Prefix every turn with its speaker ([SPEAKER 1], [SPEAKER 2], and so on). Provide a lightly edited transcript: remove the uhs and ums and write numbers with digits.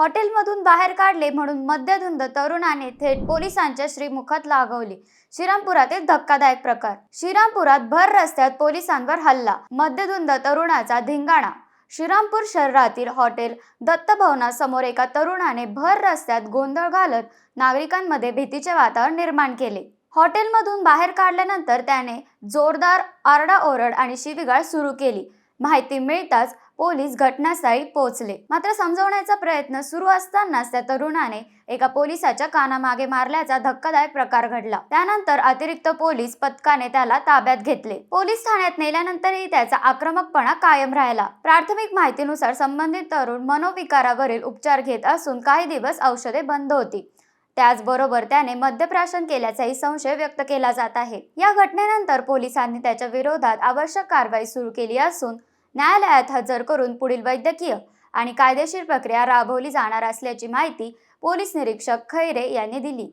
[SPEAKER 1] हॉटेलमधून बाहेर काढले म्हणून मद्यधुंद तरुणाने थेट पोलिसांच्या श्रीमुखात लागवली. श्रीरामपुरातील धक्कादायक प्रकार. श्रीरामपुरात भर रस्त्यात पोलिसांवर हल्ला, मद्यधुंद तरुणाचा धिंगाणा. श्रीरामपूर शहरातील हॉटेल दत्तभवनासमोर एका तरुणाने भर रस्त्यात गोंधळ घालत नागरिकांमध्ये भीतीचे वातावरण निर्माण केले. हॉटेलमधून बाहेर काढल्यानंतर त्याने जोरदार आरडाओरड आणि शिवीगाळ सुरू केली. माहिती मिळताच पोलीस घटनास्थळी पोहोचले. मात्र समजवण्याचा प्रयत्न सुरू असतानाच त्या तरुणाने एका पोलिसाच्या कानामागे मारल्याचा धक्कादायक प्रकार घडला. त्यानंतर अतिरिक्त पोलीस पथकाने त्याला ताब्यात घेतले. पोलीस ठाण्यात नेल्यानंतरही त्याचा आक्रमकपणा कायम राहिला. प्राथमिक माहितीनुसार संबंधित तरुण मनोविकारावरील उपचार घेत असून काही दिवस औषधे बंद होती. त्याचबरोबर त्याने मद्यप्राशन केल्याचाही संशय व्यक्त केला जात आहे. या घटनेनंतर पोलिसांनी त्याच्या विरोधात आवश्यक कारवाई सुरू केली असून न्यायालयात हजर करून पुढील वैद्यकीय आणि कायदेशीर प्रक्रिया राबवली जाणार असल्याची माहिती पोलीस निरीक्षक खैरे यांनी दिली.